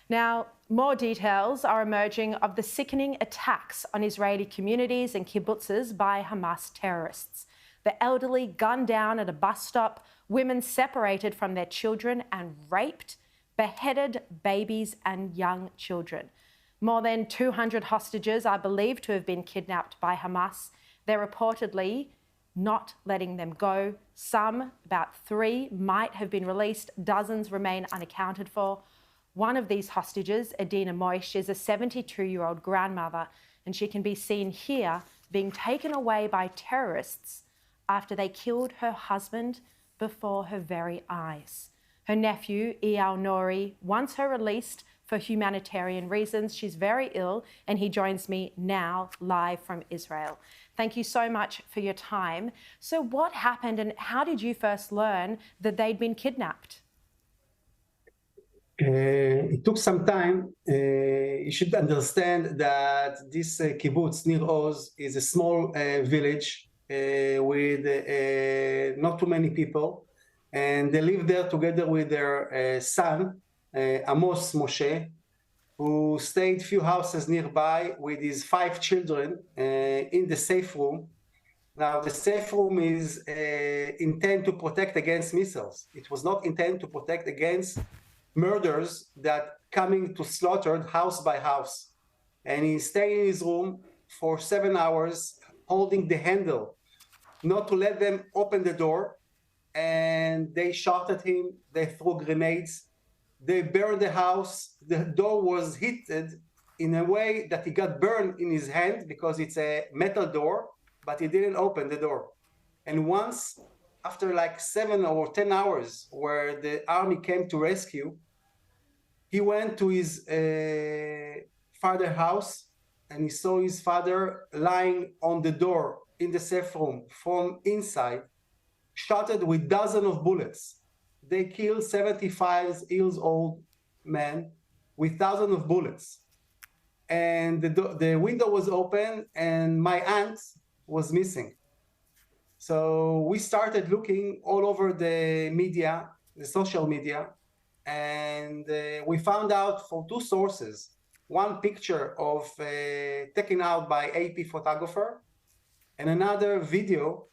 Now, more details are emerging of the sickening attacks on Israeli communities and kibbutzes by Hamas terrorists. The elderly gunned down at a bus stop, women separated from their children and raped, beheaded babies and young children. More than 200 hostages are believed to have been kidnapped by Hamas. They're reportedly not letting them go. Some, about 3, might have been released. Dozens remain unaccounted for. One of these hostages, Adina Moshe, is a 72-year-old grandmother, and she can be seen here being taken away by terrorists after they killed her husband before her very eyes. Her nephew, Eyal Nouri, wants her released for humanitarian reasons. She's very ill, and he joins me now live from Israel. Thank you so much for your time. So what happened, and how did you first learn that they'd been kidnapped? It took some time. You should understand that this kibbutz near Oz is a small village with not too many people, and they live there together with their son, Amos Moshe, who stayed few houses nearby with his 5 children in the safe room. Now, the safe room is intended to protect against missiles. It was not intended to protect against murders that coming to slaughtered house by house. And he stayed in his room for 7 hours, holding the handle, not to let them open the door. And they shot at him, they threw grenades, they burned the house. The door was heated in a way that he got burned in his hand because it's a metal door, but he didn't open the door. And once, after like 7 or 10 hours, where the army came to rescue, he went to his father's house, and he saw his father lying on the door in the safe room from inside, shot with dozens of bullets. They killed 75 years old man with thousands of bullets. And the window was open, and my aunt was missing. So we started looking all over the media, the social media, and we found out from 2 sources. One picture of taken out by AP photographer, and another video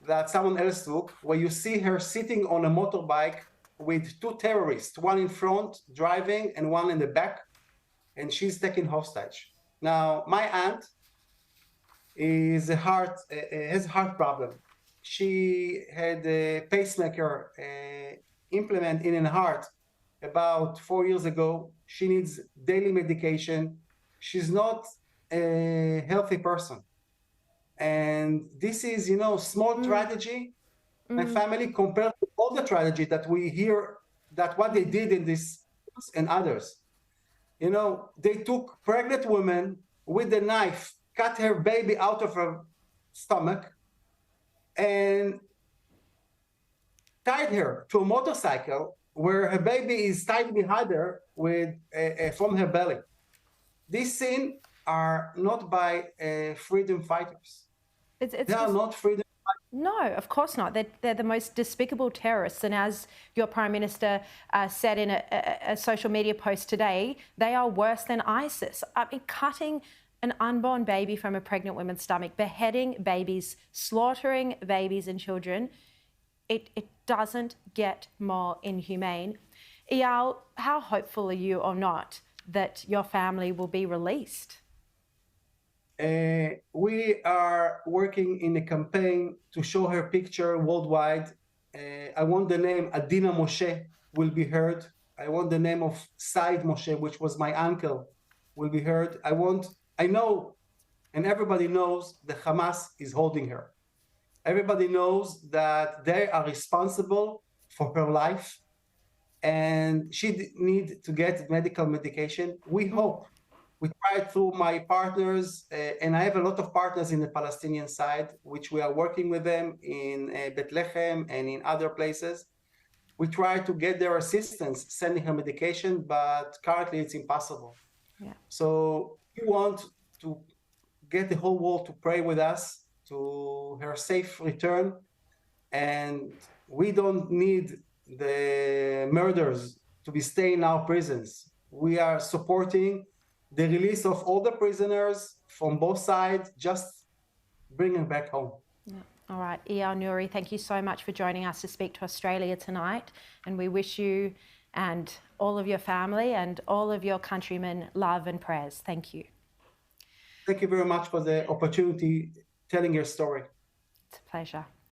that someone else took, where you see her sitting on a motorbike with 2 terrorists, one in front driving and one in the back, and she's taken hostage. Now, my aunt has a heart problem. She had a pacemaker implant in her heart about 4 years ago. She needs daily medication. She's not a healthy person. And this is, small tragedy, my family, compared to all the tragedy that we hear, that what they did in this and others. They took pregnant women with a knife, cut her baby out of her stomach, and tied her to a motorcycle where her baby is tied behind her with from her belly. These scenes are not by freedom fighters. They are not freedom fighters. No, of course not. They're the most despicable terrorists. And as your Prime Minister said in a social media post today, they are worse than ISIS. I mean, cutting an unborn baby from a pregnant woman's stomach, beheading babies, slaughtering babies and children, it doesn't get more inhumane. Eyal, how hopeful are you or not that your family will be released? We are working in a campaign to show her picture worldwide. I want the name Adina Moshe will be heard. I want the name of Said Moshe, which was my uncle, will be heard. I know, and everybody knows that Hamas is holding her. Everybody knows that they are responsible for her life, and she needs to get medical medication. We hope. We tried through my partners, and I have a lot of partners in the Palestinian side, which we are working with them in Bethlehem and in other places. We try to get their assistance, sending her medication, but currently it's impossible. Yeah. So we want to get the whole world to pray with us to her safe return, and we don't need the murderers to be staying in our prisons. we are supporting the release of all the prisoners from both sides, just bring them back home. Yeah. All right, Eyal Nouri, thank you so much for joining us to speak to Australia tonight, and we wish you and all of your family and all of your countrymen love and prayers. Thank you. Thank you very much for the opportunity telling your story. It's a pleasure.